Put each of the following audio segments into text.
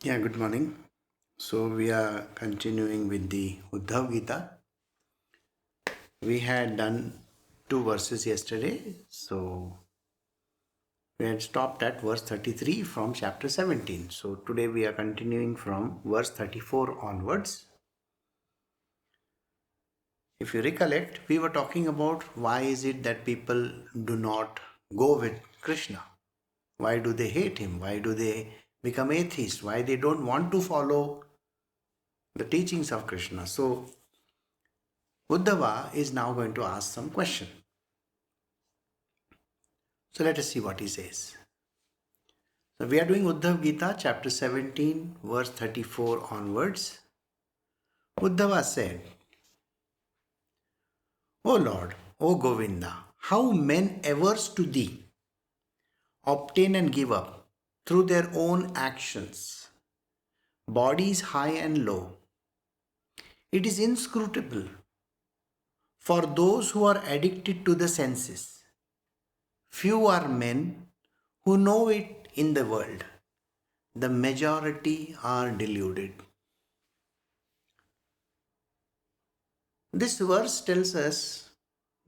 Yeah, good morning. So we are continuing with the Uddhav Gita. We had done two verses yesterday. So we had stopped at verse 33 from chapter 17. So today we are continuing from verse 34 onwards. If you recollect, we were talking about why is it that people do not go with Krishna? Why do they hate him? Why do they become atheists? Why they don't want to follow the teachings of Krishna? So Uddhava is now going to ask some question. So let us see what he says. So we are doing Uddhav Gita chapter 17 verse 34 onwards. Uddhava said, O Lord, O Govinda, how men averse to thee obtain and give up through their own actions, bodies high and low. It is inscrutable for those who are addicted to the senses. Few are men who know it in the world. The majority are deluded. This verse tells us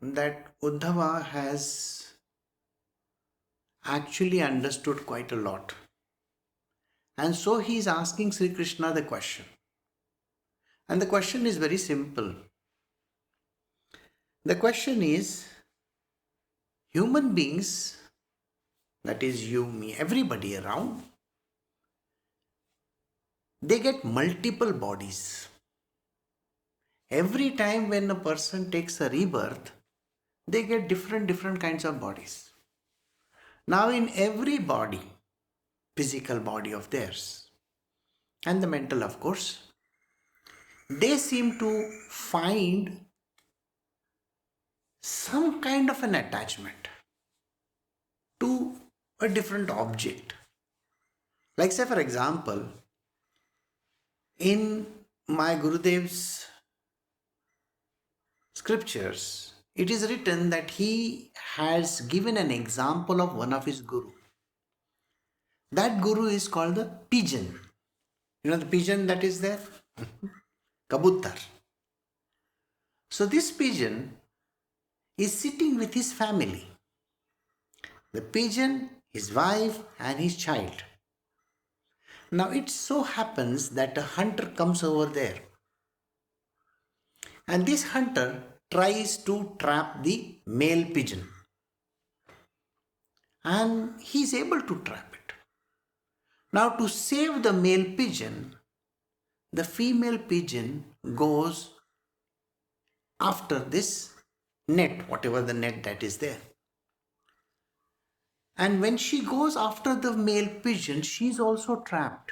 that Uddhava has actually understood quite a lot. And so he is asking Sri Krishna the question. And the question is very simple. The question is human beings, that is you, me, everybody around, they get multiple bodies. Every time when a person takes a rebirth, they get different kinds of bodies. Now, in every body, physical body of theirs, and the mental, of course, they seem to find some kind of an attachment to a different object. Like, say, for example, in my Gurudev's scriptures, it is written that he has given an example of one of his guru. That guru is called the pigeon. You know the pigeon that is there? Kabuttar. So this pigeon is sitting with his family. The pigeon, his wife, and his child. Now it so happens that a hunter comes over there, and this hunter tries to trap the male pigeon, and he is able to trap it. Now, to save the male pigeon, the female pigeon goes after this net, whatever the net that is there. And when she goes after the male pigeon, she is also trapped.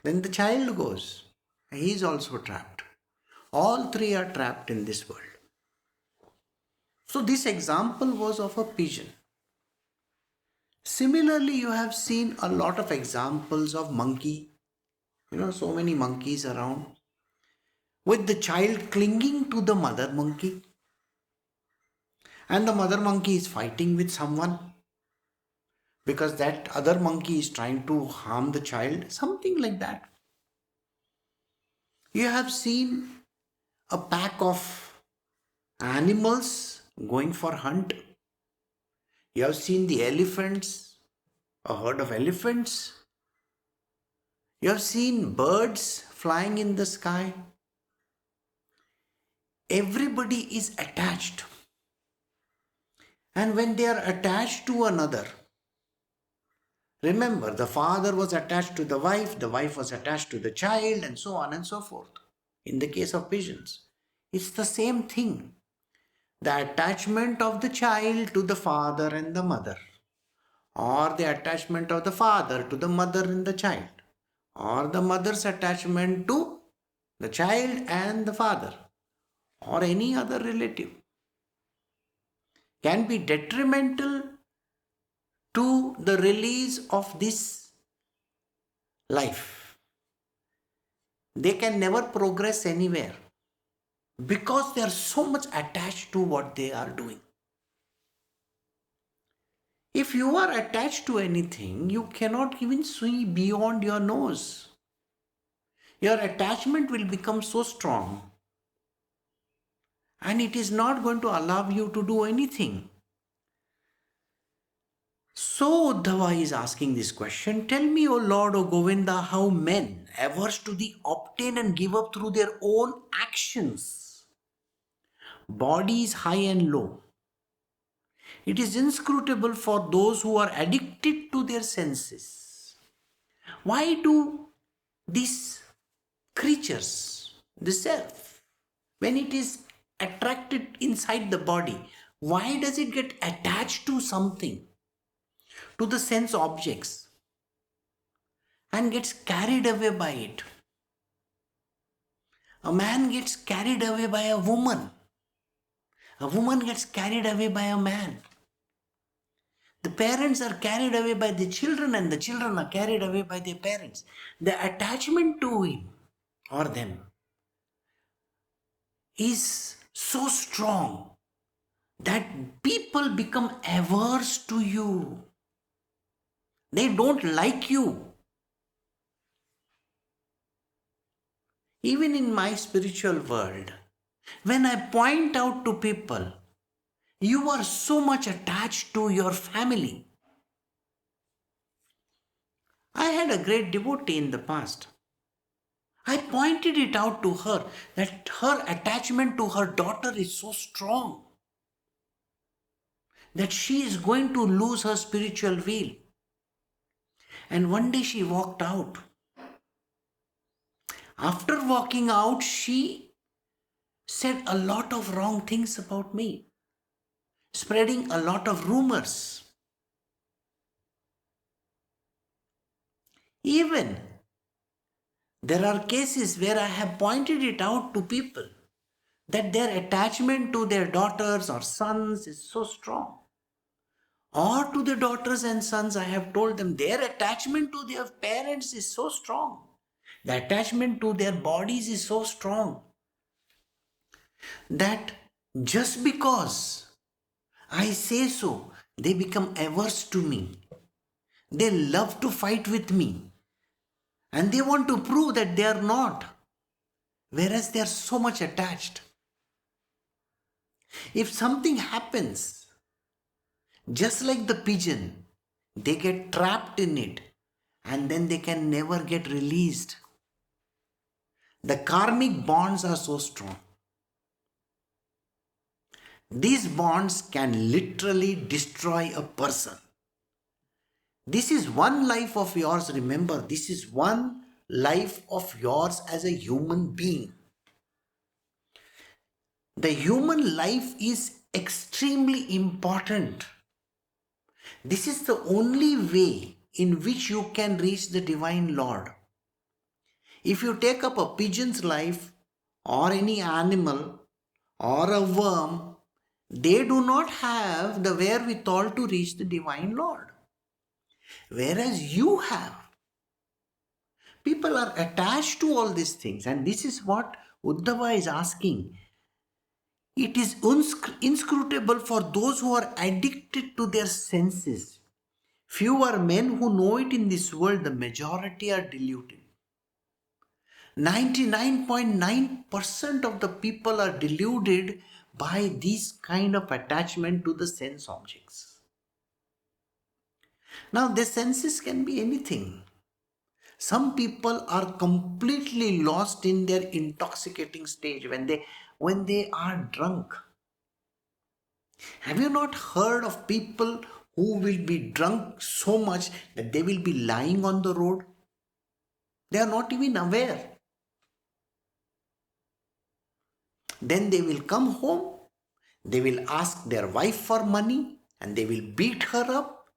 Then the child goes, he is also trapped. All three are trapped in this world. So this example was of a pigeon. Similarly, you have seen a lot of examples of monkey. So many monkeys around with the child clinging to the mother monkey, and the mother monkey is fighting with someone because that other monkey is trying to harm the child, something like that. You have seen a pack of animals going for hunt. You have seen the elephants, a herd of elephants. You have seen birds flying in the sky. Everybody is attached. And when they are attached to another, remember the father was attached to the wife was attached to the child, and so on and so forth. In the case of pigeons, it's the same thing. The attachment of the child to the father and the mother, or the attachment of the father to the mother and the child, or the mother's attachment to the child and the father, or any other relative, can be detrimental to the release of this life. They can never progress anywhere because they are so much attached to what they are doing. If you are attached to anything, you cannot even see beyond your nose. Your attachment will become so strong and it is not going to allow you to do anything. So Uddhava is asking this question. Tell me, O Lord, O Govinda, how men, averse to thee, obtain and give up through their own actions. Body is high and low. It is inscrutable for those who are addicted to their senses. Why do these creatures, the self, when it is attracted inside the body, why does it get attached to something, to the sense objects, and gets carried away by it? A man gets carried away by a woman. A woman gets carried away by a man. The parents are carried away by the children and the children are carried away by their parents. The attachment to him or them is so strong that people become averse to you. They don't like you. Even in my spiritual world, when I point out to people, you are so much attached to your family. I had a great devotee in the past. I pointed it out to her that her attachment to her daughter is so strong that she is going to lose her spiritual wheel. And one day she walked out. After walking out, she said a lot of wrong things about me, spreading a lot of rumors. Even there are cases where I have pointed it out to people that their attachment to their daughters or sons is so strong. Or to the daughters and sons, I have told them their attachment to their parents is so strong. The attachment to their bodies is so strong that just because I say so, they become averse to me. They love to fight with me. And they want to prove that they are not. Whereas they are so much attached. If something happens, just like the pigeon, they get trapped in it and then they can never get released. The karmic bonds are so strong. These bonds can literally destroy a person. This is one life of yours, remember, this is one life of yours as a human being. The human life is extremely important. This is the only way in which you can reach the Divine Lord. If you take up a pigeon's life or any animal or a worm, they do not have the wherewithal to reach the Divine Lord. Whereas you have. People are attached to all these things, and this is what Uddhava is asking. It is inscrutable for those who are addicted to their senses. Few are men who know it in this world, the majority are deluded. 99.9% of the people are deluded by this kind of attachment to the sense objects. Now, the senses can be anything. Some people are completely lost in their intoxicating stage when they are drunk. Have you not heard of people who will be drunk so much that they will be lying on the road? They are not even aware. Then they will come home, they will ask their wife for money and they will beat her up,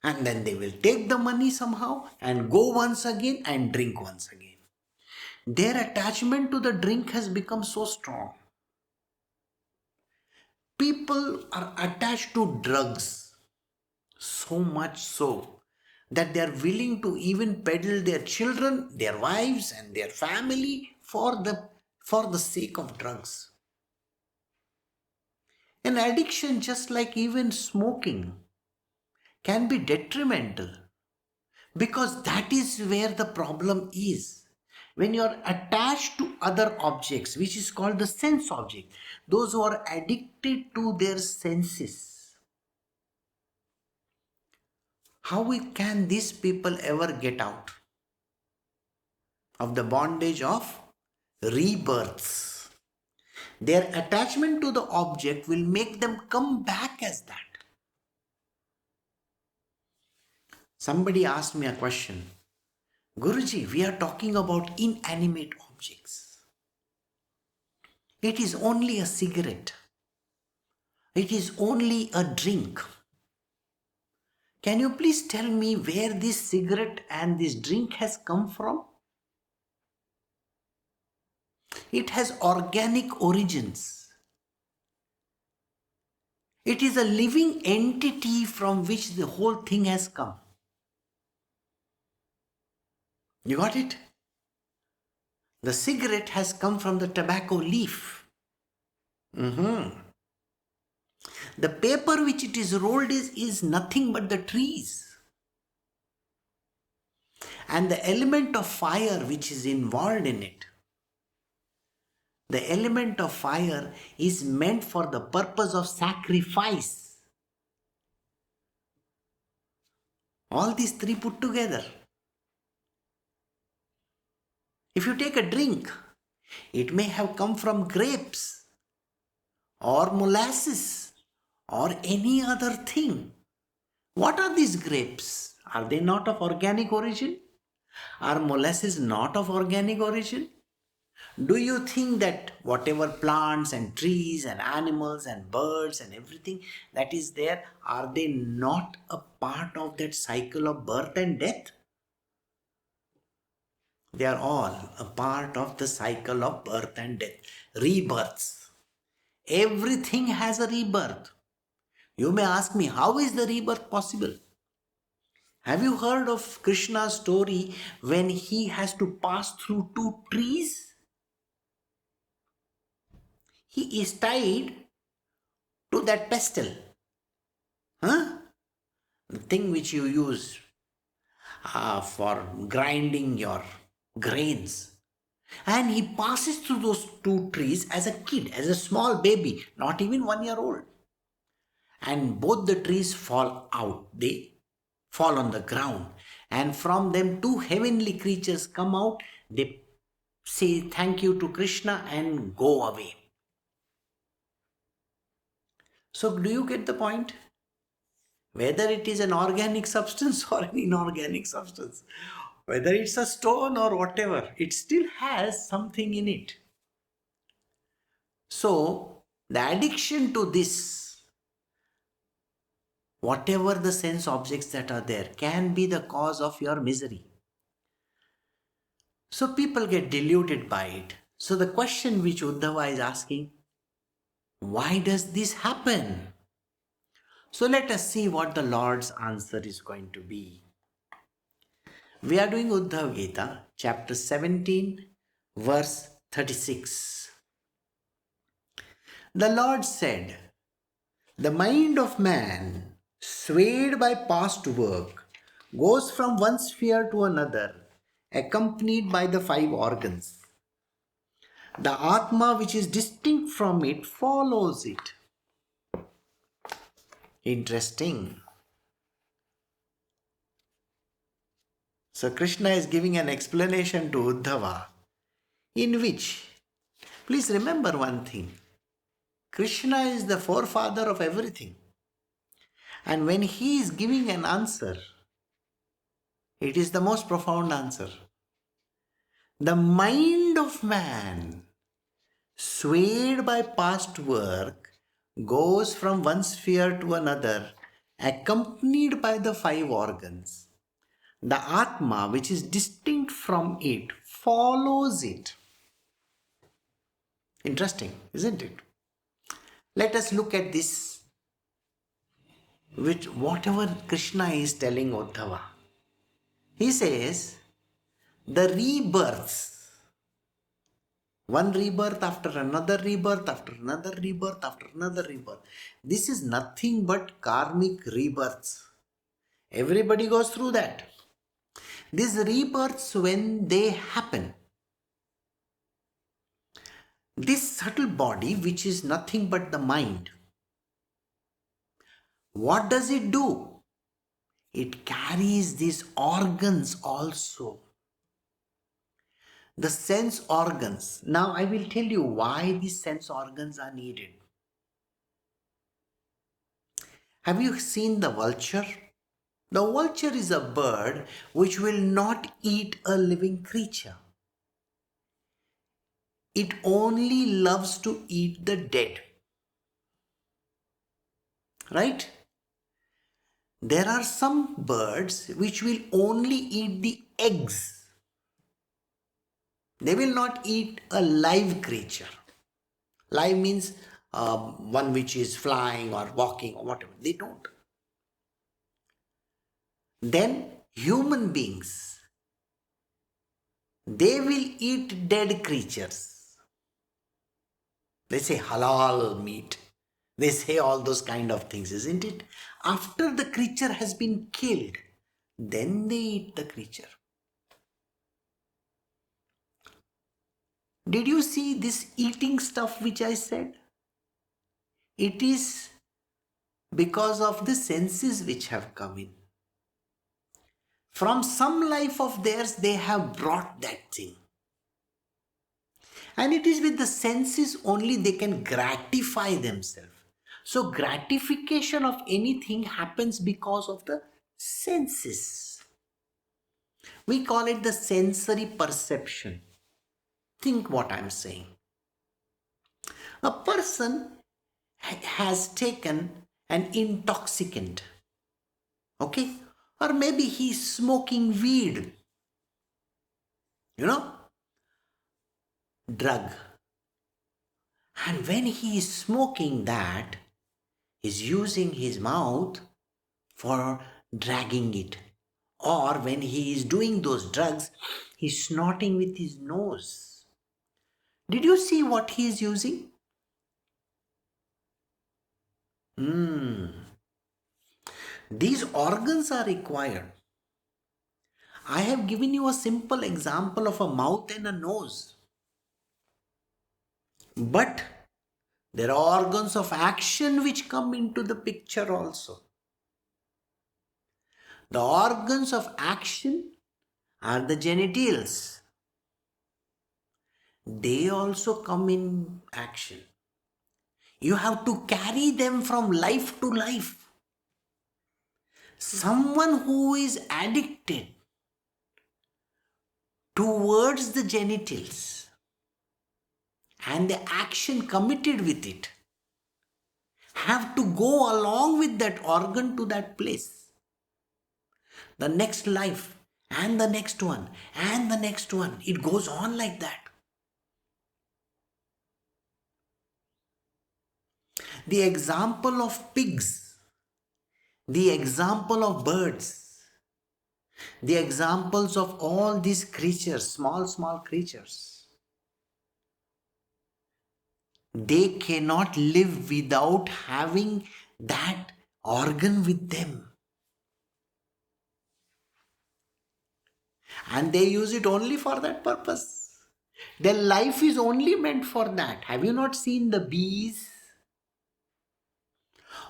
and then they will take the money somehow and go once again and drink once again. Their attachment to the drink has become so strong. People are attached to drugs so much so that they are willing to even peddle their children, their wives and their family for the sake of drugs. An addiction, just like even smoking, can be detrimental, because that is where the problem is. When you are attached to other objects, which is called the sense object, those who are addicted to their senses, can these people ever get out of the bondage of rebirths? Their attachment to the object will make them come back as that. Somebody asked me a question, Guruji, we are talking about inanimate objects. It is only a cigarette. It is only a drink. Can you please tell me where this cigarette and this drink has come from? It has organic origins. It is a living entity from which the whole thing has come. You got it? The cigarette has come from the tobacco leaf. The paper which it is rolled is nothing but the trees. And the element of fire which is involved in it, the element of fire is meant for the purpose of sacrifice. All these three put together. If you take a drink, it may have come from grapes or molasses or any other thing. What are these grapes? Are they not of organic origin? Are molasses not of organic origin? Do you think that whatever plants and trees and animals and birds and everything that is there, are they not a part of that cycle of birth and death? They are all a part of the cycle of birth and death, rebirths. Everything has a rebirth. You may ask me, how is the rebirth possible? Have you heard of Krishna's story when he has to pass through two trees? He is tied to that pestle. The thing which you use for grinding your grains. And he passes through those two trees as a kid, as a small baby, not even 1 year old. And both the trees fall out. They fall on the ground. And from them, two heavenly creatures come out. They say thank you to Krishna and go away. So, do you get the point? Whether it is an organic substance or an inorganic substance, whether it's a stone or whatever, it still has something in it. So, the addiction to this, whatever the sense objects that are there, can be the cause of your misery. So, people get deluded by it. So, the question which Uddhava is asking, why does this happen? So, let us see what the Lord's answer is going to be. We are doing Uddhava Gita, chapter 17, verse 36. The Lord said, the mind of man, swayed by past work, goes from one sphere to another, accompanied by the 5 organs. The Atma, which is distinct from it, follows it. Interesting. So Krishna is giving an explanation to Uddhava, in which, please remember one thing, Krishna is the forefather of everything. And when he is giving an answer, it is the most profound answer. The mind of man, swayed by past work, goes from one sphere to another, accompanied by the 5 organs. The Atma, which is distinct from it, follows it. Interesting, isn't it? Let us look at this, which whatever Krishna is telling Uddhava. He says, the rebirths, one rebirth after another rebirth, after another rebirth, after another rebirth. This is nothing but karmic rebirths. Everybody goes through that. These rebirths, when they happen, this subtle body, which is nothing but the mind, what does it do? It carries these organs also. The sense organs. Now I will tell you why these sense organs are needed. Have you seen the vulture? The vulture is a bird which will not eat a living creature. It only loves to eat the dead. Right? There are some birds which will only eat the eggs. They will not eat a live creature. Live means one which is flying or walking or whatever. They don't. Then human beings, they will eat dead creatures. They say halal meat. They say all those kind of things, isn't it? After the creature has been killed, then they eat the creature. Did you see this eating stuff which I said? It is because of the senses which have come in. From some life of theirs, they have brought that thing. And it is with the senses only they can gratify themselves. So gratification of anything happens because of the senses. We call it the sensory perception. Think what I'm saying. A person has taken an intoxicant, okay? Or maybe he's smoking weed, drug. And when he is smoking that, he's using his mouth for dragging it. Or when he is doing those drugs, he's snorting with his nose. Did you see what he is using? These organs are required. I have given you a simple example of a mouth and a nose. But there are organs of action which come into the picture also. The organs of action are the genitals. They also come in action. You have to carry them from life to life. Someone who is addicted towards the genitals and the action committed with it have to go along with that organ to that place. The next life and the next one and the next one. It goes on like that. The example of pigs, the example of birds, the examples of all these creatures, small creatures, they cannot live without having that organ with them. And they use it only for that purpose. Their life is only meant for that. Have you not seen the bees?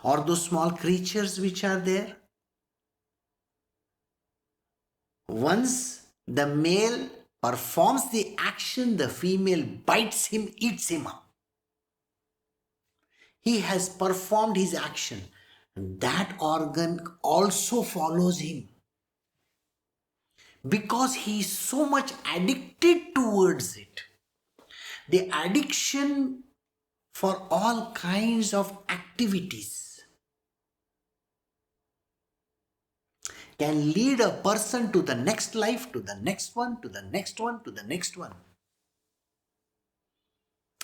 Or those small creatures which are there? Once the male performs the action, the female bites him, eats him up. He has performed his action. That organ also follows him. Because he is so much addicted towards it. The addiction for all kinds of activities can lead a person to the next life, to the next one, to the next one, to the next one.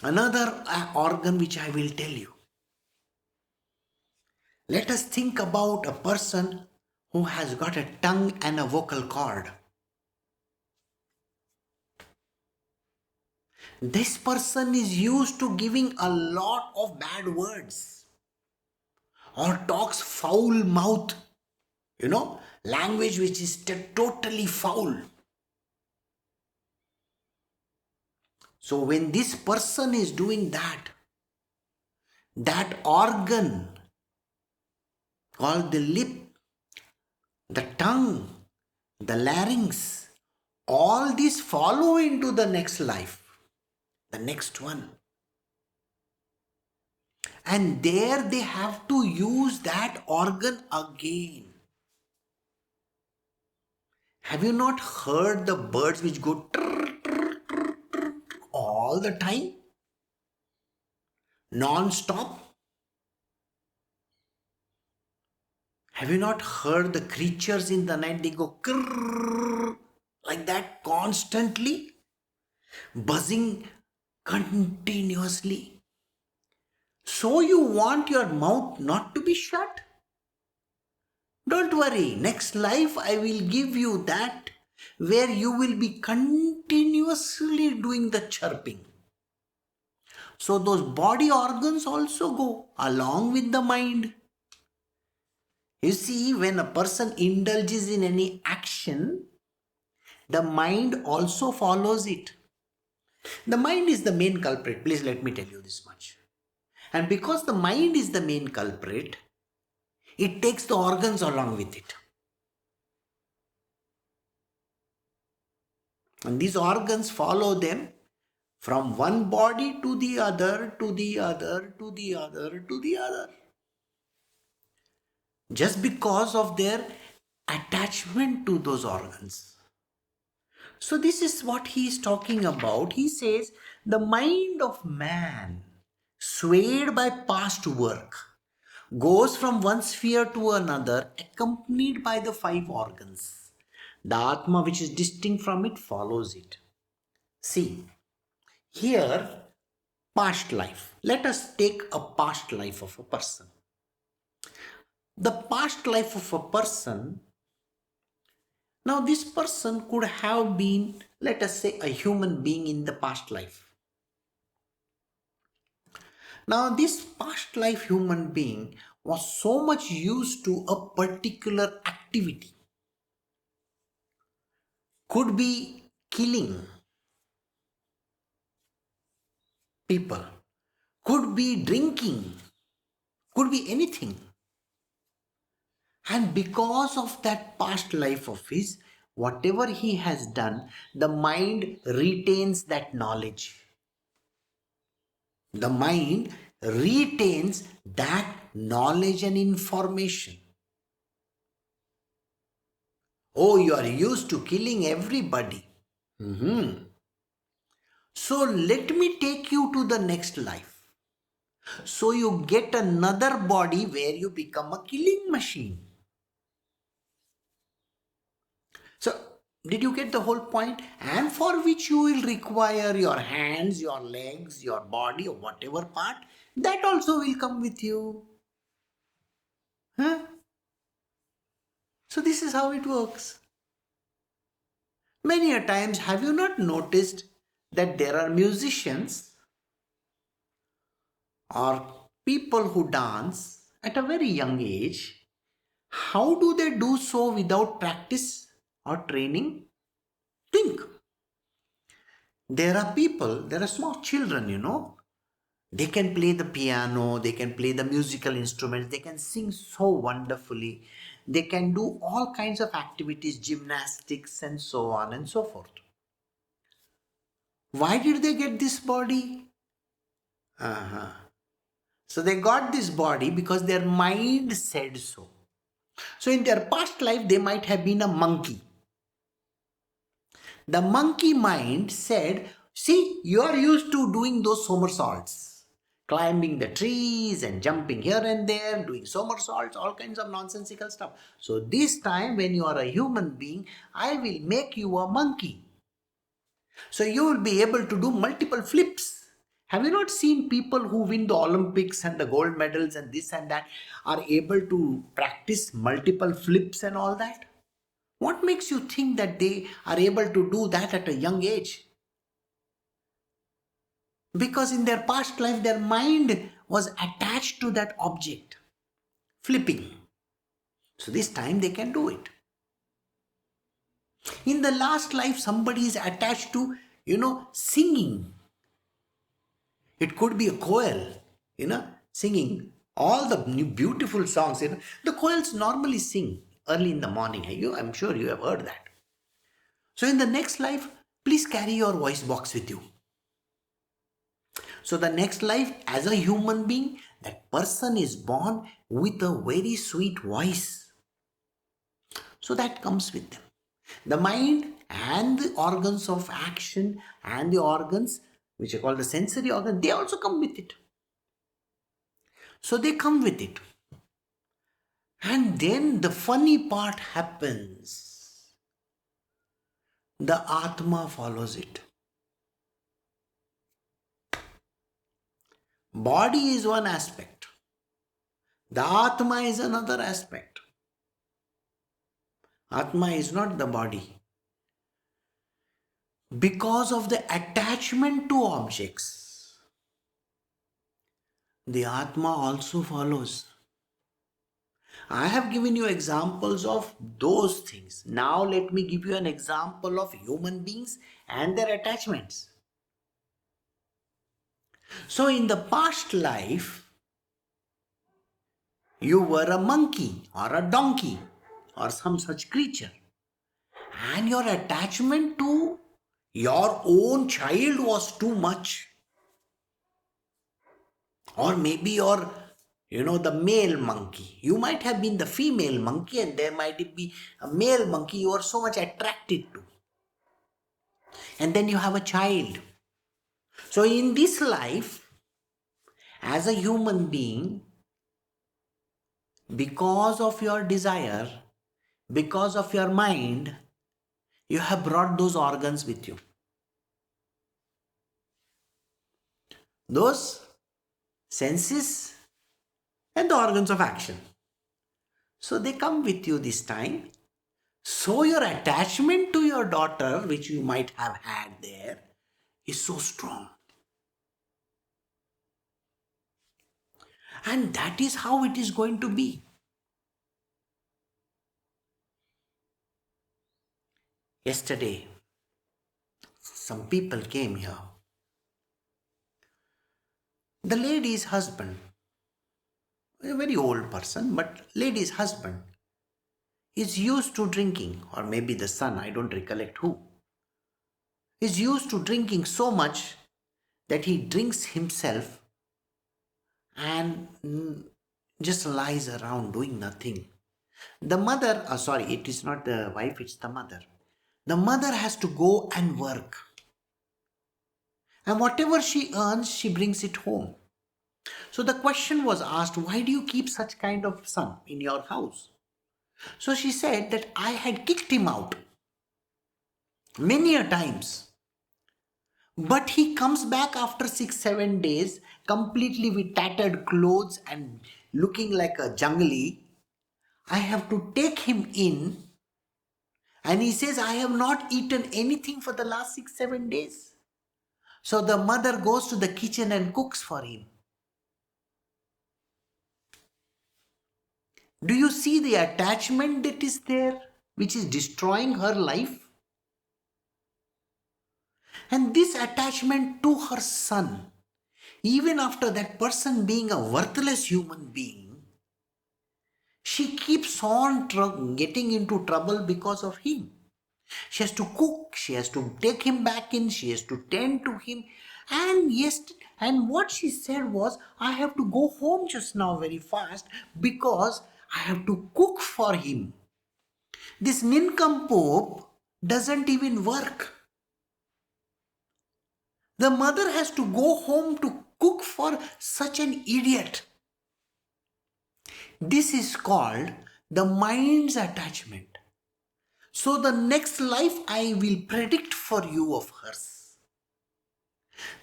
Another organ which I will tell you. Let us think about a person who has got a tongue and a vocal cord. This person is used to giving a lot of bad words or talks foul mouth. Language which is totally foul. So when this person is doing that organ called the lip, the tongue, the larynx, all these follow into the next life, the next one. And there they have to use that organ again. Have you not heard the birds which go all the time? Non-stop? Have you not heard the creatures in the night? They go like that constantly, buzzing continuously. So you want your mouth not to be shut? Don't worry, next life I will give you that where you will be continuously doing the chirping. So those body organs also go along with the mind. You see, when a person indulges in any action, the mind also follows it. The mind is the main culprit. Please let me tell you this much. And because the mind is the main culprit, it takes the organs along with it. And these organs follow them from one body to the other, to the other, to the other, to the other. Just because of their attachment to those organs. So this is what he is talking about. He says the mind of man, swayed by past work, goes from one sphere to another, accompanied by the 5 organs. The Atma which is distinct from it follows it. See, here, past life. Let us take a past life of a person. The past life of a person, now this person could have been, let us say, a human being in the past life. Now this past life human being was so much used to a particular activity. Could be killing people, could be drinking, could be anything. And because of that past life of his, whatever he has done, the mind retains that knowledge. The mind retains that knowledge and information. Oh, you are used to killing everybody. So let me take you to the next life. So you get another body where you become a killing machine. So did you get the whole point? And for which you will require your hands, your legs, your body, or whatever part, that also will come with you. Huh? So this is how it works. Many a times, have you not noticed that there are musicians or people who dance at a very young age? How do they do so without practice or training? Think. There are people, there are small children, they can play the piano, they can play the musical instruments, they can sing so wonderfully, they can do all kinds of activities, gymnastics and so on and so forth. Why did they get this body? So they got this body because their mind said so. So in their past life, they might have been a monkey. The monkey mind said, see, you are used to doing those somersaults, climbing the trees and jumping here and there, doing somersaults, all kinds of nonsensical stuff. So this time when you are a human being, I will make you a monkey. So you will be able to do multiple flips. Have you not seen people who win the Olympics and the gold medals and this and that are able to practice multiple flips and all that? What makes you think that they are able to do that at a young age? Because in their past life, their mind was attached to that object, flipping. So So this time they can do it. In the last life, somebody is attached to, singing. It could be a choir, singing all the new beautiful songs. The choirs normally sing early in the morning. I'm sure you have heard that. So in the next life, please carry your voice box with you. So the next life, as a human being, that person is born with a very sweet voice. So that comes with them. The mind and the organs of action and the organs, which are called the sensory organs, they also come with it. So they come with it. And then the funny part happens. The Atma follows it. Body is one aspect. The Atma is another aspect. Atma is not the body. Because of the attachment to objects, the Atma also follows. I have given you examples of those things. Now let me give you an example of human beings and their attachments. So in the past life, you were a monkey or a donkey or some such creature. And your attachment to your own child was too much. Or maybe you're, the male monkey. You might have been the female monkey and there might be a male monkey you are so much attracted to. And then you have a child. So in this life, as a human being, because of your desire, because of your mind, you have brought those organs with you. Those senses and the organs of action. So they come with you this time. So your attachment to your daughter, which you might have had there, is so strong. And that is how it is going to be. Yesterday, some people came here. The lady's husband, a very old person, but lady's husband, is used to drinking, or maybe the son, I don't recollect who, is used to drinking so much that he drinks himself and just lies around doing nothing. The mother, it is not the wife, it's the mother. The mother has to go and work. And whatever she earns, she brings it home. So the question was asked, why do you keep such kind of son in your house? So she said that I had kicked him out many a times. But he comes back after 6-7 days, completely with tattered clothes and looking like a jungly. I have to take him in. And he says, I have not eaten anything for the last 6-7 days. So the mother goes to the kitchen and cooks for him. Do you see the attachment that is there, which is destroying her life? And this attachment to her son, even after that person being a worthless human being, she keeps on getting into trouble because of him. She has to cook, she has to take him back in, she has to tend to him. And what she said was, I have to go home just now very fast because I have to cook for him. This nincompoop doesn't even work. The mother has to go home to cook for such an idiot. This is called the mind's attachment. So the next life I will predict for you of hers.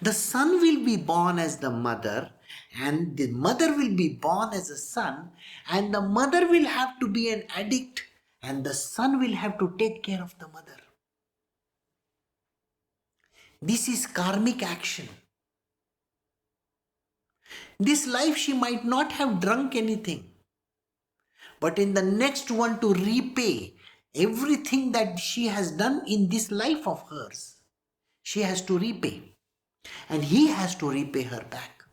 The son will be born as the mother, and the mother will be born as a son, and the mother will have to be an addict, and the son will have to take care of the mother. This is karmic action. This life she might not have drunk anything, but in the next one to repay everything that she has done in this life of hers. She has to repay, and he has to repay her back.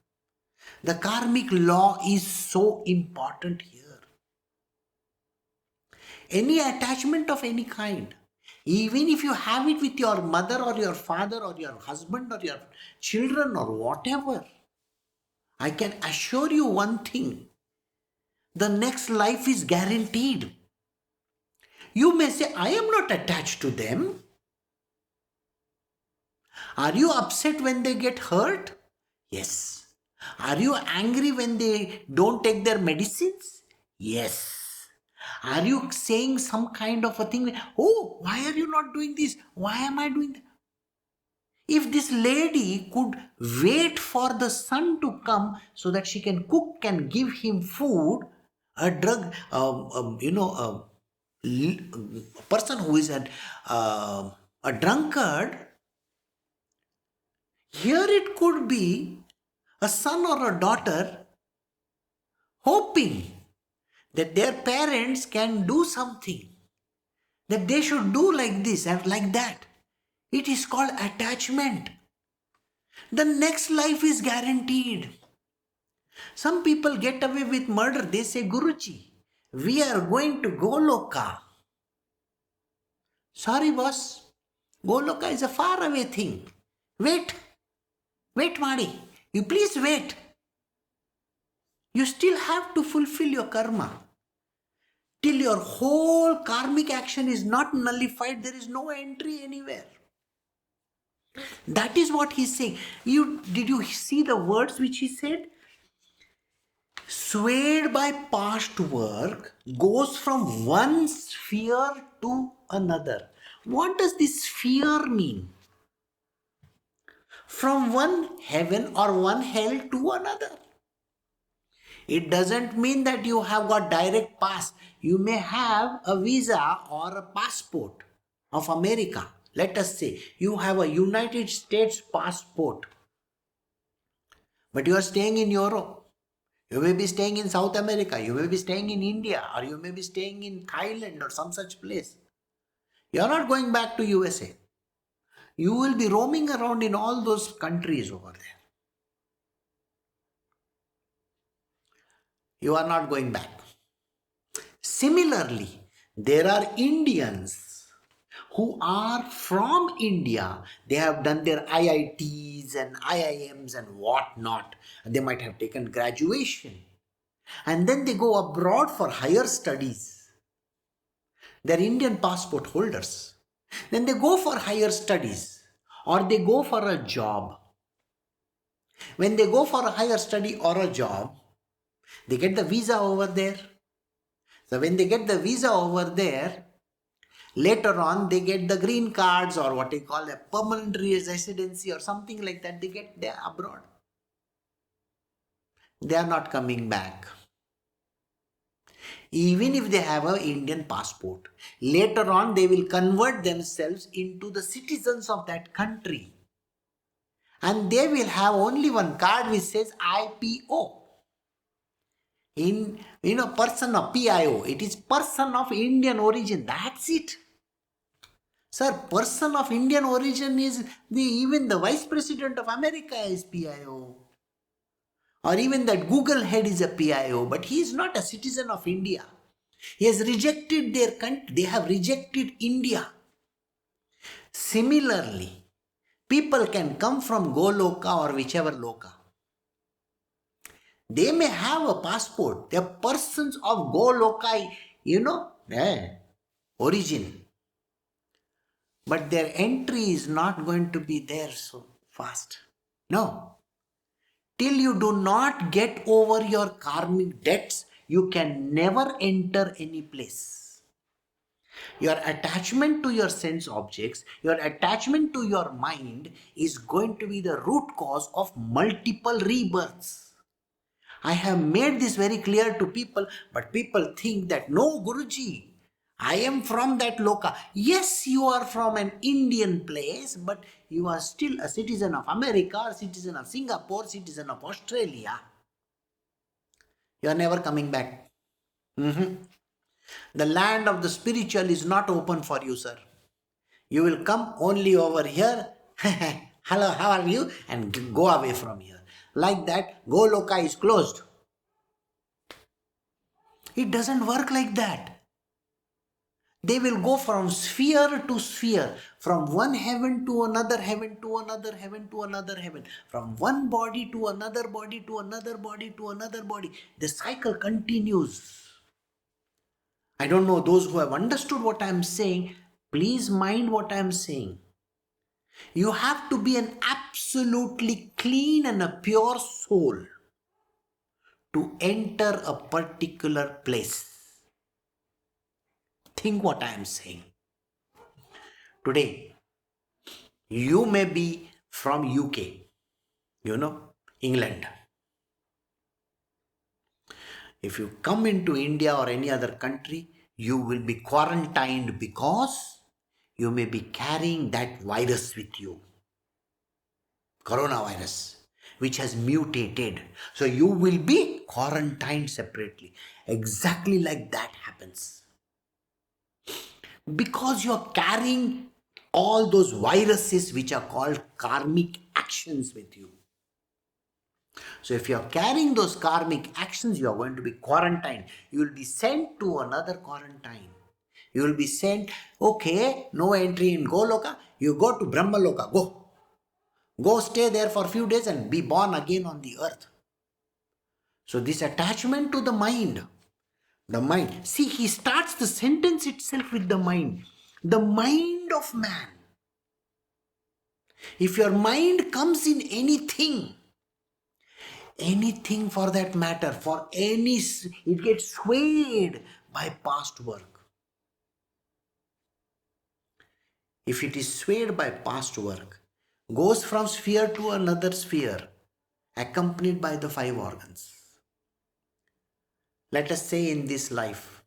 The karmic law is so important here. Any attachment of any kind, even if you have it with your mother or your father or your husband or your children or whatever, I can assure you one thing: the next life is guaranteed. You may say, I am not attached to them. Are you upset when they get hurt? Yes. Are you angry when they don't take their medicines? Yes. Are you saying some kind of a thing? Oh, why are you not doing this? Why am I doing that? If this lady could wait for the son to come so that she can cook and give him food, a drug, a person who is a drunkard, here it could be a son or a daughter hoping that their parents can do something, that they should do like this and like that. It is called attachment. The next life is guaranteed. Some people get away with murder. They say, Guruji, we are going to Goloka. Sorry, boss. Goloka is a faraway thing. Wait, Madi. You please wait. You still have to fulfill your karma. Till your whole karmic action is not nullified, there is no entry anywhere. That is what he's saying. Did you see the words which he said? Swayed by past work, goes from one sphere to another. What does this sphere mean? From one heaven or one hell to another. It doesn't mean that you have got direct pass. You may have a visa or a passport of America. Let us say you have a United States passport, but you are staying in Europe. You may be staying in South America. You may be staying in India, or you may be staying in Thailand or some such place. You are not going back to USA. You will be roaming around in all those countries over there. You are not going back. Similarly, there are Indians who are from India. They have done their IITs and IIMs and whatnot. They might have taken graduation. And then they go abroad for higher studies. They're Indian passport holders. Then they go for higher studies or they go for a job. When they go for a higher study or a job, they get the visa over there. So when they get the visa over there, later on they get the green cards or what they call a permanent residency or something like that. They get there abroad. They are not coming back. Even if they have an Indian passport, later on they will convert themselves into the citizens of that country. And they will have only one card which says IPO. Person of PIO. It is person of Indian origin. That's it. Sir, person of Indian origin is even the Vice President of America is PIO. Or even that Google head is a PIO, but he is not a citizen of India. He has rejected their country. They have rejected India. Similarly, people can come from Goloka or whichever Loka. They may have a passport. They are persons of Goloka, origin. But their entry is not going to be there so fast. No. Till you do not get over your karmic debts, you can never enter any place. Your attachment to your sense objects, your attachment to your mind is going to be the root cause of multiple rebirths. I have made this very clear to people, but people think that no, Guruji, I am from that loka. Yes, you are from an Indian place, but you are still a citizen of America, or citizen of Singapore, citizen of Australia. You are never coming back. The land of the spiritual is not open for you, sir. You will come only over here. Hello, how are you? And go away from here. Like that, Goloka is closed. It doesn't work like that. They will go from sphere to sphere, from one heaven to another heaven to another heaven to another heaven, from one body to another body to another body to another body. The cycle continues. I don't know those who have understood what I am saying. Please mind what I am saying. You have to be an absolutely clean and a pure soul to enter a particular place. Think what I am saying. Today, you may be from UK, England. If you come into India or any other country, you will be quarantined because you may be carrying that virus with you. Coronavirus, which has mutated. So you will be quarantined separately. Exactly like that happens. Because you're carrying all those viruses which are called karmic actions with you. So if you're carrying those karmic actions, you are going to be quarantined. You will be sent to another quarantine. You will be sent, okay, no entry in Goloka, you go to Brahmaloka, go. Go stay there for a few days and be born again on the earth. So this attachment to the mind, see, he starts the sentence itself with the mind of man. If your mind comes in anything for that matter, it gets swayed by past work. If it is swayed by past work, goes from sphere to another sphere, accompanied by the 5 organs. Let us say in this life,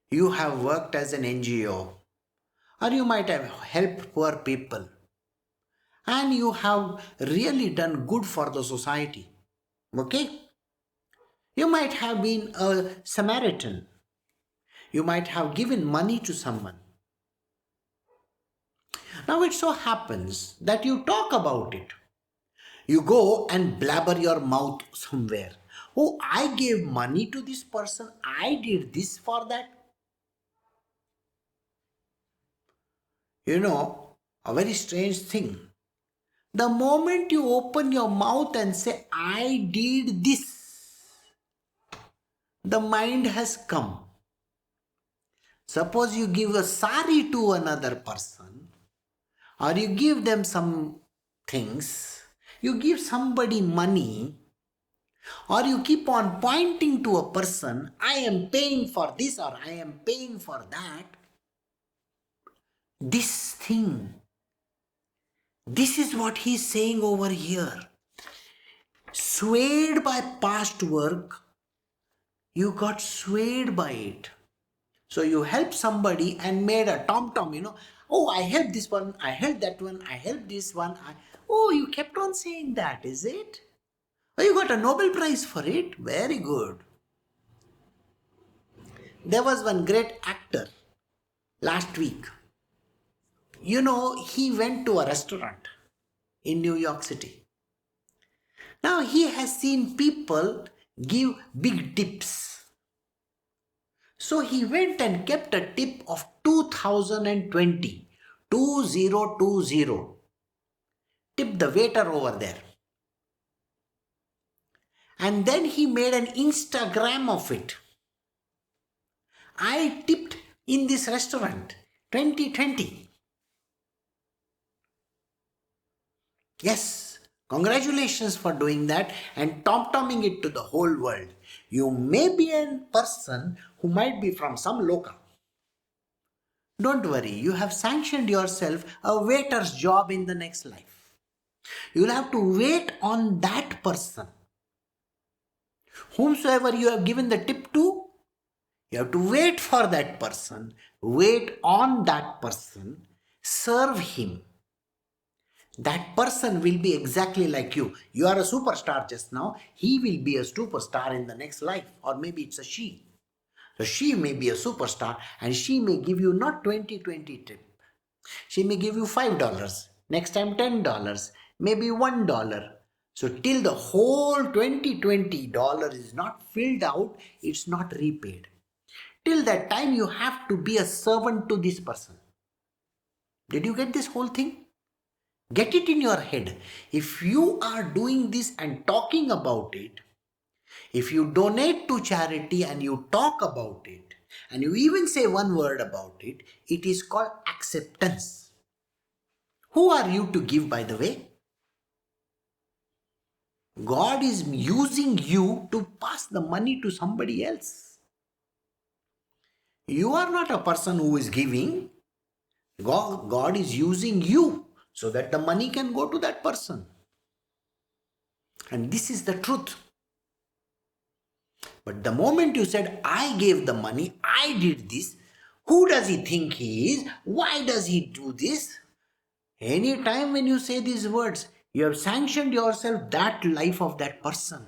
you have worked as an NGO, or you might have helped poor people, and you have really done good for the society. Okay? You might have been a Samaritan. You might have given money to someone. Now it so happens that you talk about it. You go and blabber your mouth somewhere. Oh, I gave money to this person. I did this for that. A very strange thing. The moment you open your mouth and say, I did this, the mind has come. Suppose you give a sari to another person, or you give them some things, you give somebody money, or you keep on pointing to a person, I am paying for this or I am paying for that. This thing, this is what he is saying over here. Swayed by past work, you got swayed by it. So you helped somebody and made a tom-tom, Oh, I helped this one, I helped that one, I helped this one. Oh, you kept on saying that, is it? Oh, you got a Nobel Prize for it? Very good. There was one great actor last week. He went to a restaurant in New York City. Now he has seen people give big tips. So he went and kept a tip of 2020. Tipped the waiter over there. And then he made an Instagram of it. I tipped in this restaurant 2020. Yes, congratulations for doing that and tom-tomming it to the whole world. You may be a person who might be from some loca. Don't worry, you have sanctioned yourself a waiter's job in the next life. You will have to wait on that person. Whomsoever you have given the tip to, you have to wait for that person, wait on that person, serve him. That person will be exactly like you. You are a superstar just now. He will be a superstar in the next life. Or maybe it's a she. So she may be a superstar and she may give you not 2020 tip. She may give you $5, next time $10, maybe $1. So till the whole $20 is not filled out, it's not repaid. Till that time you have to be a servant to this person. Did you get this whole thing? Get it in your head. If you are doing this and talking about it, if you donate to charity and you talk about it, and you even say one word about it, it is called acceptance. Who are you to give, by the way? God is using you to pass the money to somebody else. You are not a person who is giving. God is using you so that the money can go to that person. And this is the truth. But the moment you said, I gave the money, I did this, who does he think he is? Why does he do this? Any time when you say these words, you have sanctioned yourself that life of that person.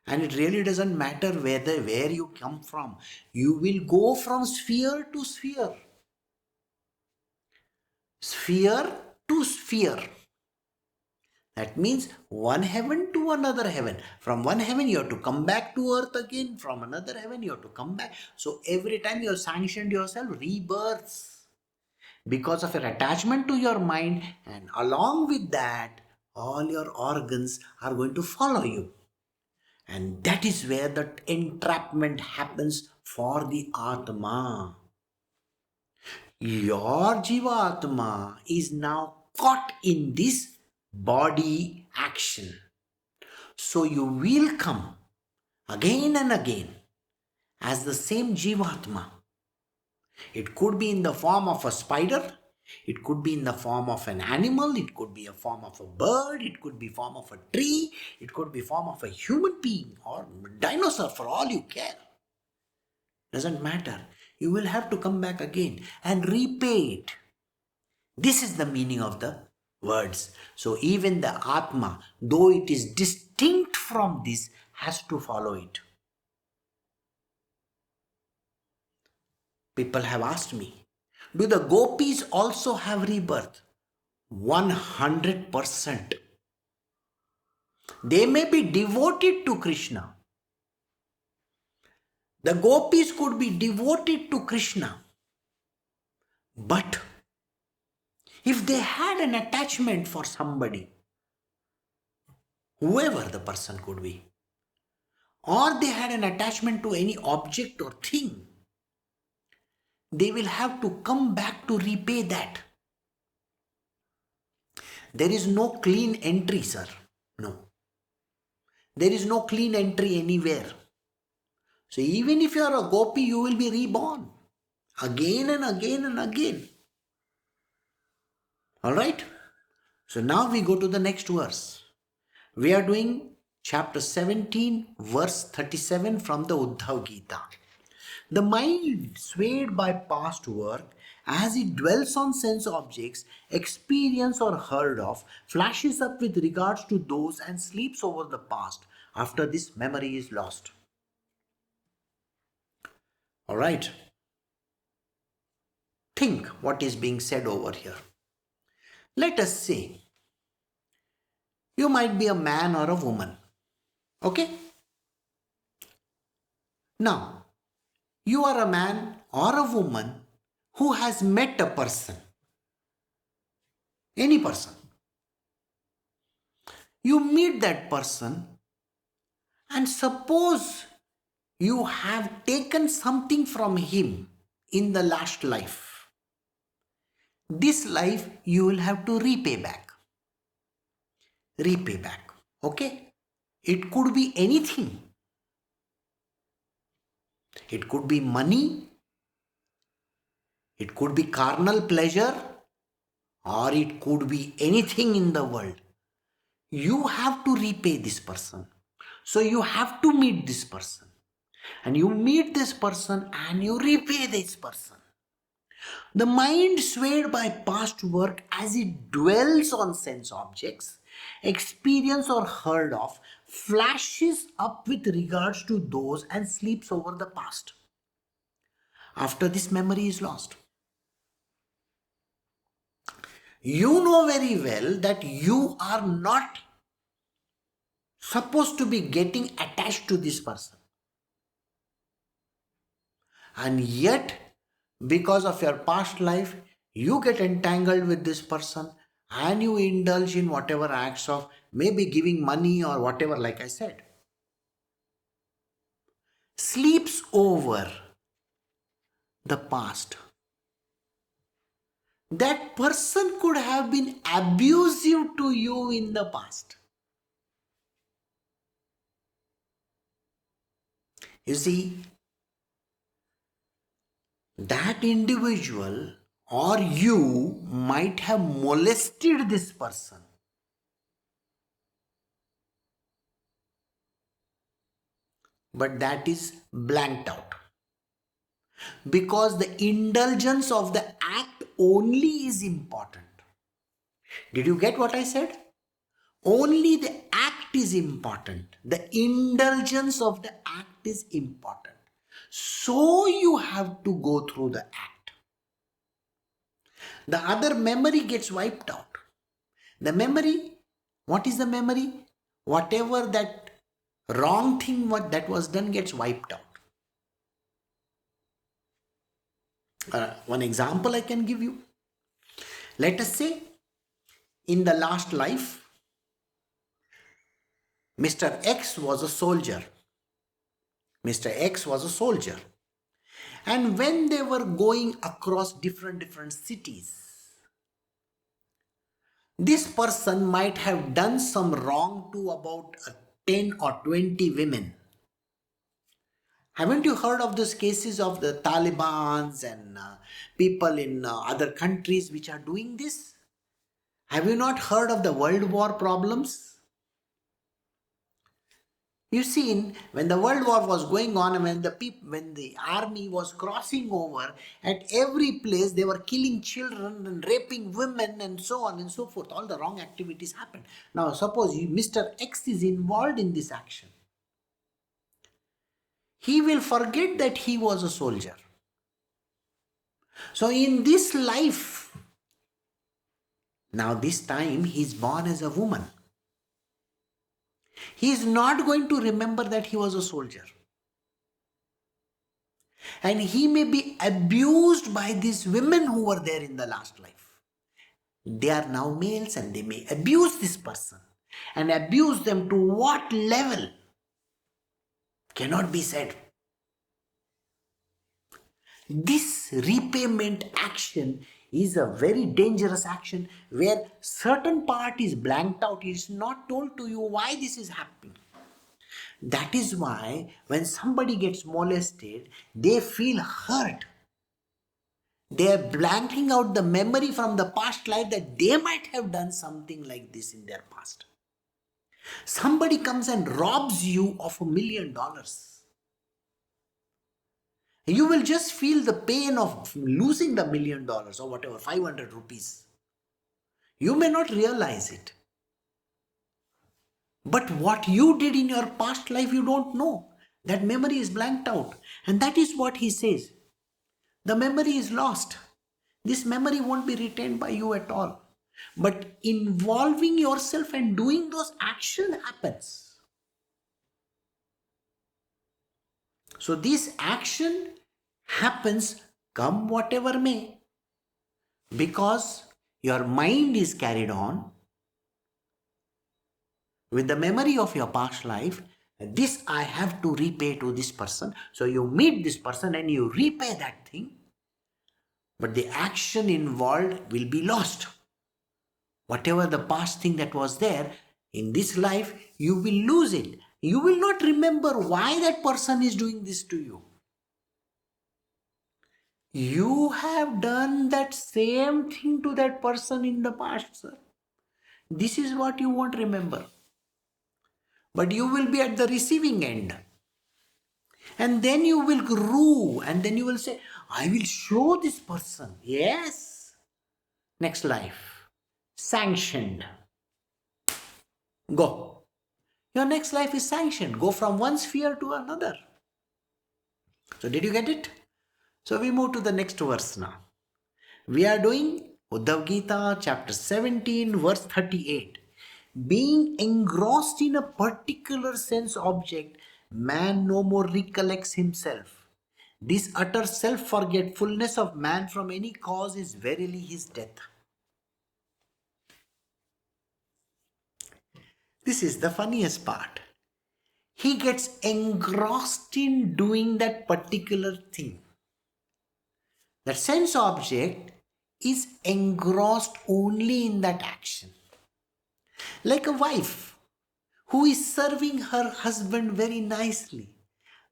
And it really doesn't matter where you come from. You will go from sphere to sphere. Sphere to sphere. That means one heaven to another heaven. From one heaven you have to come back to earth again. From another heaven you have to come back. So every time you have sanctioned yourself, rebirths. Because of your attachment to your mind, and along with that, all your organs are going to follow you. And that is where the entrapment happens for the Atma. Your Jiva Atma is now caught in this body action. So you will come again and again as the same Jivatma. It could be in the form of a spider, it could be in the form of an animal, it could be a form of a bird, it could be form of a tree, it could be form of a human being or dinosaur, for all you care. Doesn't matter. You will have to come back again and repay it. This is the meaning of the words. So even the Atma, though it is distinct from this, has to follow it. People have asked me, do the gopis also have rebirth? 100%. They may be devoted to Krishna. The gopis could be devoted to Krishna. But if they had an attachment for somebody, whoever the person could be, or they had an attachment to any object or thing, they will have to come back to repay that. There is no clean entry, sir. No. There is no clean entry anywhere. So even if you are a gopi, you will be reborn again and again and again. Alright? So now we go to the next verse. We are doing chapter 17, verse 37 from the Uddhav Gita. The mind, swayed by past work, as it dwells on sense objects, experienced or heard of, flashes up with regards to those and sleeps over the past. After this, memory is lost. Alright. Think what is being said over here. Let us say, you might be a man or a woman. Okay? Now, you are a man or a woman who has met a person. Any person. You meet that person and suppose you have taken something from him in the last life. This life you will have to repay back. Repay back. Okay? It could be anything. It could be money. It could be carnal pleasure. Or it could be anything in the world. You have to repay this person. So you have to meet this person. And you meet this person and you repay this person. The mind, swayed by past work as it dwells on sense objects, experienced or heard of, flashes up with regards to those and sleeps over the past. After this memory is lost. You know very well that you are not supposed to be getting attached to this person. And yet, because of your past life, you get entangled with this person and you indulge in whatever acts of maybe giving money or whatever, like I said. Sleeps over the past. That person could have been abusive to you in the past. You see, that individual or you might have molested this person. But that is blanked out. Because the indulgence of the act only is important. Did you get what I said? Only the act is important. The indulgence of the act is important. So you have to go through the act. The other memory gets wiped out. The memory, what is the memory? Whatever that wrong thing that was done gets wiped out. One example I can give you. Let us say in the last life, Mr. X was a soldier. Mr. X was a soldier. And when they were going across different cities, this person might have done some wrong to about 10 or 20 women. Haven't you heard of those cases of the Talibans and people in other countries which are doing this? Have you not heard of the World War problems? You see, when the World War was going on, when the army was crossing over, at every place they were killing children and raping women and so on and so forth. All the wrong activities happened. Now, suppose Mr. X is involved in this action. He will forget that he was a soldier. So in this life, now this time he is born as a woman. He is not going to remember that he was a soldier. And he may be abused by these women who were there in the last life. They are now males and they may abuse this person. And abuse them to what level? Cannot be said. This repayment action is a very dangerous action where certain part is blanked out. It is not told to you why this is happening. That is why when somebody gets molested, they feel hurt. They are blanking out the memory from the past life that they might have done something like this in their past. Somebody comes and robs you of $1 million. You will just feel the pain of losing the $1 million or whatever, 500 rupees. You may not realize it. But what you did in your past life, you don't know. That memory is blanked out. And that is what he says. The memory is lost. This memory won't be retained by you at all. But involving yourself and doing those action happens. So this action happens come whatever may. Because your mind is carried on with the memory of your past life. This I have to repay to this person. So you meet this person and you repay that thing. But the action involved will be lost. Whatever the past thing that was there, in this life, you will lose it. You will not remember why that person is doing this to you. You have done that same thing to that person in the past, sir. This is what you won't remember. But you will be at the receiving end. And then you will grow and then you will say, I will show this person. Yes. Next life. Sanctioned. Go. Your next life is sanctioned. Go from one sphere to another. So did you get it? So we move to the next verse now. We are doing Uddhav Gita chapter 17 verse 38. Being engrossed in a particular sense object, man no more recollects himself. This utter self-forgetfulness of man from any cause is verily his death. This is the funniest part. He gets engrossed in doing that particular thing. That sense object is engrossed only in that action. Like a wife who is serving her husband very nicely.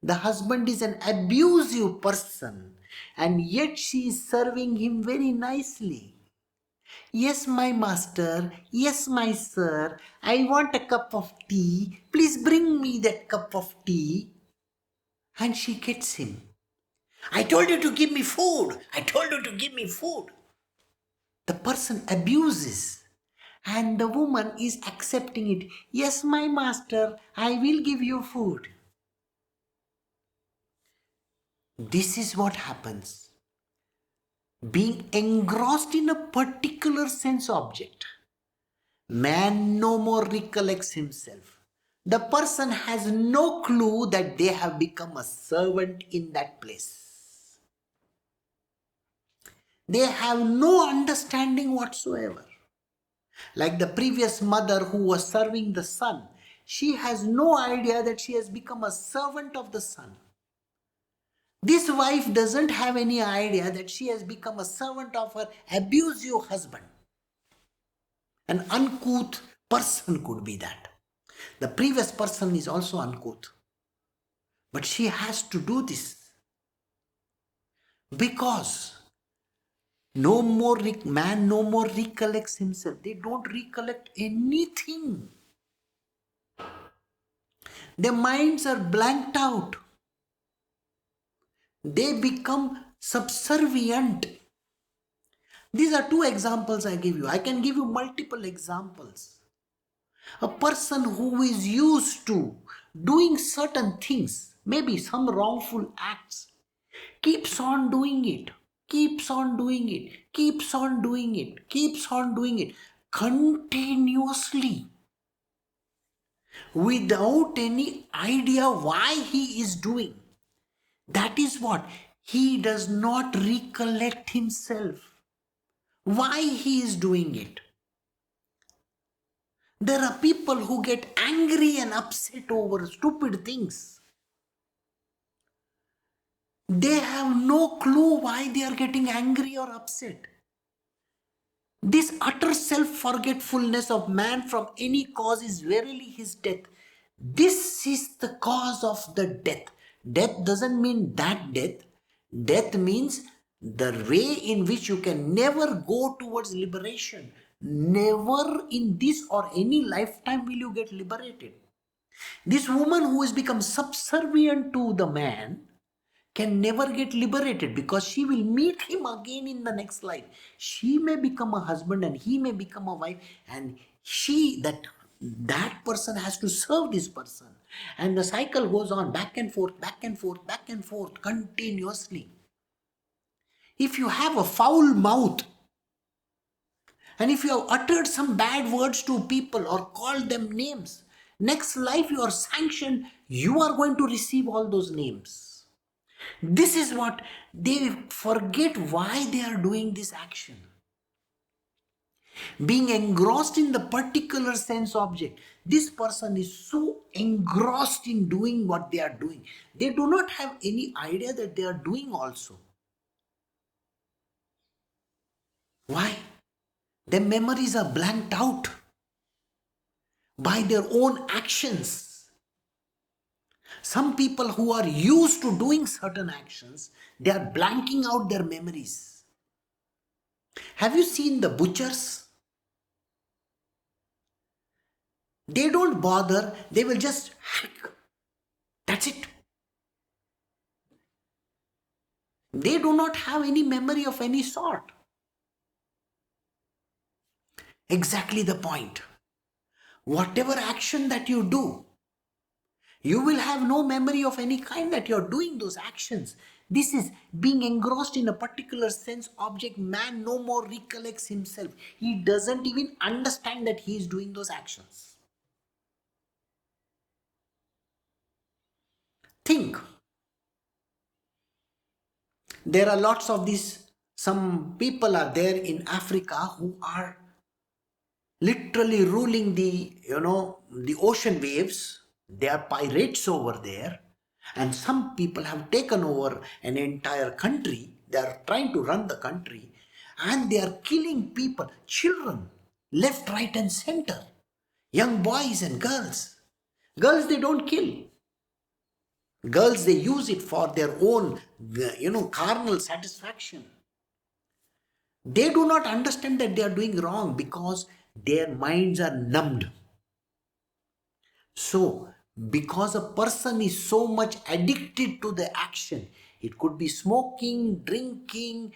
The husband is an abusive person and yet she is serving him very nicely. Yes, my master. Yes, my sir. I want a cup of tea. Please bring me that cup of tea. And she gets him. I told you to give me food. I told you to give me food. The person abuses and the woman is accepting it. Yes, my master, I will give you food. This is what happens. Being engrossed in a particular sense object, man no more recollects himself. The person has no clue that they have become a servant in that place. They have no understanding whatsoever. Like the previous mother who was serving the son, she has no idea that she has become a servant of the son. This wife doesn't have any idea that she has become a servant of her abusive husband. An uncouth person could be that. The previous person is also uncouth. But she has to do this because man no more recollects himself. They don't recollect anything. Their minds are blanked out. They become subservient. These are two examples I give you. I can give you multiple examples. A person who is used to doing certain things, maybe some wrongful acts, keeps on doing it, keeps on doing it, keeps on doing it, keeps on doing it continuously without any idea why he is doing. That is what he does not recollect himself. Why he is doing it. There are people who get angry and upset over stupid things. They have no clue why they are getting angry or upset. This utter self-forgetfulness of man from any cause is verily his death. This is the cause of the death. Death doesn't mean that death. Death means the way in which you can never go towards liberation. Never in this or any lifetime will you get liberated. This woman who has become subservient to the man can never get liberated because she will meet him again in the next life. She may become a husband and he may become a wife, and that person has to serve this person. And the cycle goes on back and forth, back and forth, back and forth continuously. If you have a foul mouth, and if you have uttered some bad words to people or called them names, next life you are sanctioned, you are going to receive all those names. This is what they forget why they are doing this action. Being engrossed in the particular sense object, this person is so engrossed in doing what they are doing. They do not have any idea that they are doing also. Why? Their memories are blanked out by their own actions. Some people who are used to doing certain actions, they are blanking out their memories. Have you seen the butchers? They don't bother, they will just hack. That's it. They do not have any memory of any sort. Exactly the point. Whatever action that you do, You will have no memory of any kind that you're doing those actions. This is being engrossed in a particular sense object. Man no more recollects himself. He doesn't even understand that he is doing those actions. Think. There are lots of these. Some people are there in Africa who are literally ruling the ocean waves. They are pirates over there, and some people have taken over an entire country. They are trying to run the country, and they are killing people, children, left, right, and center, young boys and girls. Girls they don't kill. Girls they use it for their own carnal satisfaction. They do not understand that they are doing wrong because their minds are numbed. So, because a person is so much addicted to the action, it could be smoking, drinking,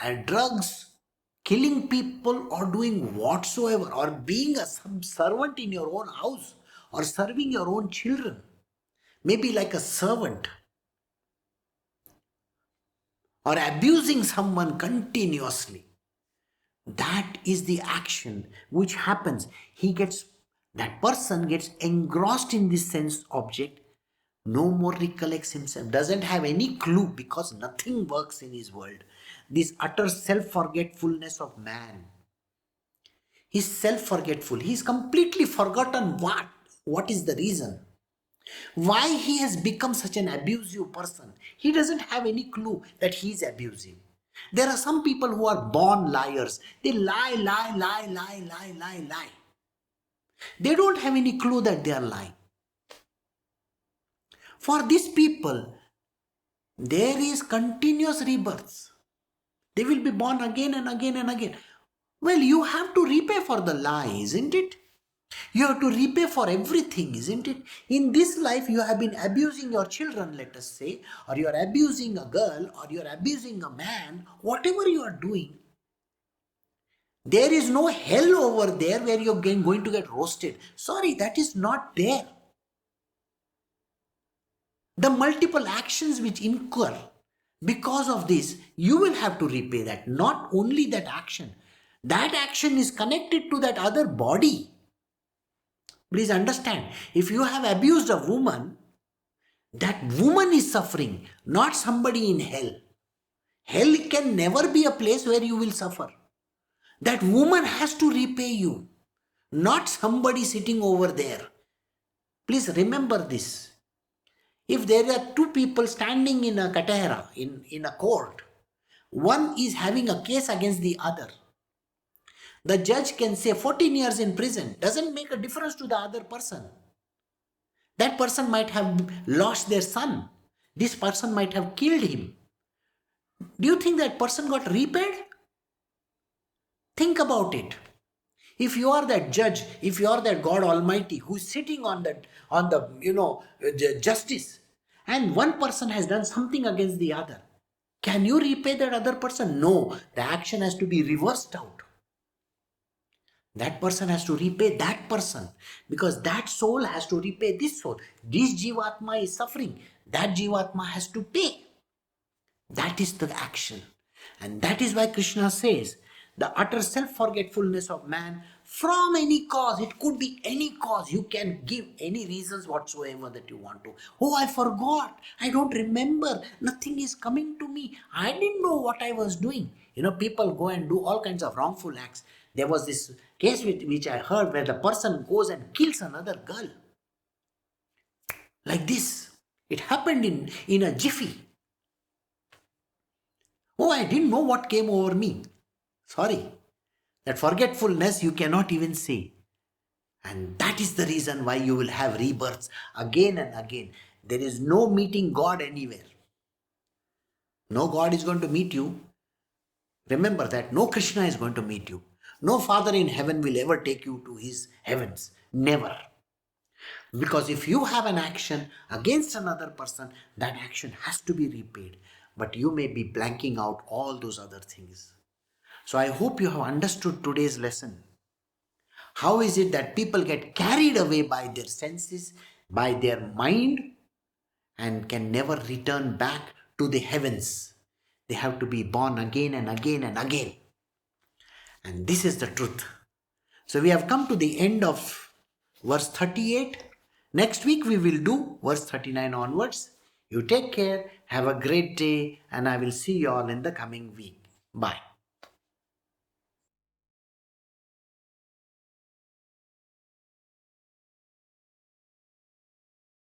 and drugs, killing people, or doing whatsoever, or being a servant in your own house, or serving your own children, maybe like a servant, or abusing someone continuously. That is the action which happens. That person gets engrossed in this sense object, no more recollects himself, doesn't have any clue because nothing works in his world. This utter self-forgetfulness of man. He's self-forgetful. He's completely forgotten what is the reason. Why he has become such an abusive person. He doesn't have any clue that he is abusive. There are some people who are born liars. They lie, lie, lie, lie, lie, lie, lie. They don't have any clue that they are lying. For these people, there is continuous rebirths. They will be born again and again and again. Well, you have to repay for the lie, isn't it? You have to repay for everything, isn't it? In this life, you have been abusing your children, let us say, or you are abusing a girl, or you are abusing a man, whatever you are doing. There is no hell over there where you're going to get roasted. Sorry, that is not there. The multiple actions which incur because of this, you will have to repay that. Not only that action is connected to that other body. Please understand, if you have abused a woman, that woman is suffering, not somebody in hell. Hell can never be a place where you will suffer. That woman has to repay you, not somebody sitting over there. Please remember this. If there are two people standing in a katehara, in a court, one is having a case against the other. The judge can say 14 years in prison, doesn't make a difference to the other person. That person might have lost their son. This person might have killed him. Do you think that person got repaid? Think about it. If you are that judge, if you are that God Almighty who is sitting on the justice, and one person has done something against the other, can you repay that other person? No, the action has to be reversed out. That person has to repay that person, because that soul has to repay this soul. This Jivatma is suffering. That Jivatma has to pay. That is the action. And that is why Krishna says, the utter self-forgetfulness of man from any cause. It could be any cause. You can give any reasons whatsoever that you want to. Oh, I forgot. I don't remember. Nothing is coming to me. I didn't know what I was doing. People go and do all kinds of wrongful acts. There was this case which I heard where the person goes and kills another girl. Like this. It happened in a jiffy. Oh, I didn't know what came over me. Sorry. That forgetfulness you cannot even say. And that is the reason why you will have rebirths again and again. There is no meeting God anywhere. No God is going to meet you. Remember that. No Krishna is going to meet you. No Father in heaven will ever take you to his heavens. Never. Because if you have an action against another person, that action has to be repaid. But you may be blanking out all those other things. So I hope you have understood today's lesson. How is it that people get carried away by their senses? by their mind and can never return back to the heavens. They have to be born again and again and again. And this is the truth. So we have come to the end of verse 38. Next week we will do verse 39 onwards. You take care, have a great day, and I will see you all in the coming week. Bye.